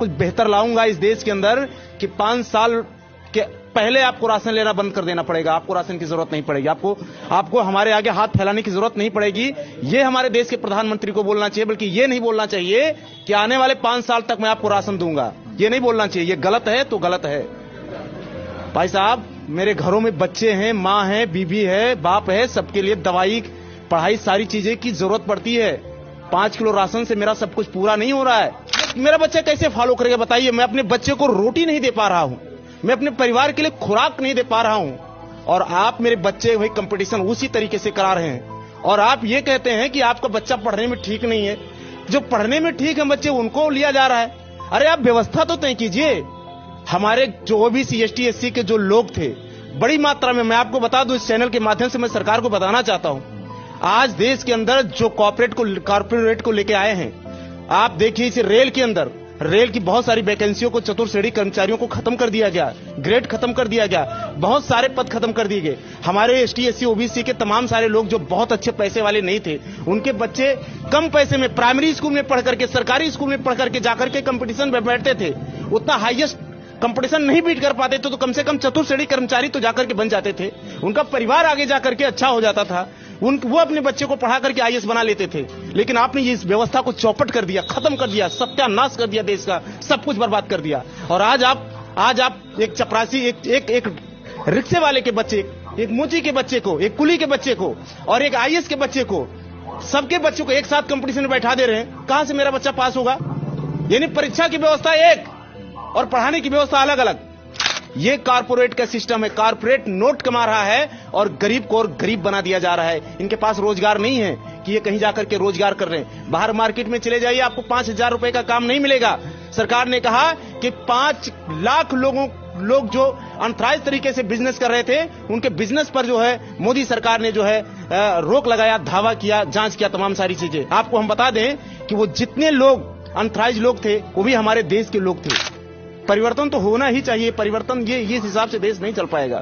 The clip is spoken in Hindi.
कुछ बेहतर लाऊंगा इस देश के अंदर कि 5 साल के पहले आपको राशन लेना बंद कर देना पड़ेगा। आपको राशन की जरूरत नहीं पड़ेगी, आपको हमारे आगे हाथ फैलाने की जरूरत नहीं पड़ेगी। ये हमारे देश के प्रधानमंत्री को बोलना चाहिए, बल्कि ये नहीं बोलना चाहिए कि आने वाले 5 साल तक मैं आपको राशन दूंगा। ये नहीं बोलना चाहिए। ये गलत है तो गलत है। भाई साहब, मेरे घरों में बच्चे हैं, माँ है, बीबी है, बाप है, सबके लिए दवाई, पढ़ाई, सारी चीजें की जरूरत पड़ती है। 5 किलो राशन से मेरा सब कुछ पूरा नहीं हो रहा है। मेरा बच्चा कैसे फॉलो करेगा बताइए। मैं अपने बच्चे को रोटी नहीं दे पा रहा हूं, मैं अपने परिवार के लिए खुराक नहीं दे पा रहा हूं, और आप मेरे बच्चे वही कंपटीशन उसी तरीके से करा रहे हैं। और आप ये कहते हैं कि आपका बच्चा पढ़ने में ठीक नहीं है। जो पढ़ने में ठीक है बच्चे, उनको लिया जा रहा है। अरे आप व्यवस्था तो तय कीजिए। हमारे जो ओबीसी, एसटी, एससी के जो लोग थे, बड़ी मात्रा में, मैं आपको बता दूं, इस चैनल के माध्यम से मैं सरकार को बताना चाहता हूं, आज देश के अंदर जो कॉर्पोरेट को लेके आए हैं, आप देखिए इस रेल के अंदर, रेल की बहुत सारी वैकेंसियों को, चतुर्थ श्रेणी कर्मचारियों को खत्म कर दिया गया, ग्रेड खत्म कर दिया गया, बहुत सारे पद खत्म कर दिए गए। हमारे एसटी, एससी, ओबीसी के तमाम सारे लोग जो बहुत अच्छे पैसे वाले नहीं थे, उनके बच्चे कम पैसे में प्राइमरी स्कूल में पढ़ करके, सरकारी स्कूल में पढ़ करके जाकर के कंपटीशन में बैठते थे। उतना हाईएस्ट कंपटीशन नहीं बीट कर पाते थे तो कम से कम चतुर्थ श्रेणी कर्मचारी तो जाकर के बन जाते थे। उनका परिवार आगे जाकर के अच्छा हो जाता था। वो अपने बच्चे को पढ़ा करके आईएएस बना लेते थे। लेकिन आपने इस व्यवस्था को चौपट कर दिया, खत्म कर दिया, सत्यानाश कर दिया, देश का सब कुछ बर्बाद कर दिया। और आज आप एक चपरासी, एक रिक्शे वाले के बच्चे, एक मुची के बच्चे को, एक कुली के बच्चे को और एक आईएएस के बच्चे को, सबके बच्चों को एक साथ कंपटीशन में बैठा दे रहे हैं। कहां से मेरा बच्चा पास होगा? यानी परीक्षा की व्यवस्था एक और पढ़ाने की व्यवस्था अलग अलग। ये कारपोरेट का सिस्टम है। कारपोरेट नोट कमा रहा है और गरीब को और गरीब बना दिया जा रहा है। इनके पास रोजगार नहीं है कि ये कहीं जाकर के रोजगार कर रहे हैं। बाहर मार्केट में चले जाइए, आपको 5,000 रुपए का काम नहीं मिलेगा। सरकार ने कहा कि 5 लाख लोग जो अनथराइज तरीके से बिजनेस कर रहे थे, उनके बिजनेस पर जो है मोदी सरकार ने जो है रोक लगाया, धावा किया, जांच किया, तमाम सारी चीजें। आपको हम बता दें कि वो जितने लोग अनथराइज लोग थे, वो भी हमारे देश के लोग थे। परिवर्तन तो होना ही चाहिए। परिवर्तन ये इस हिसाब से देश नहीं चल पाएगा।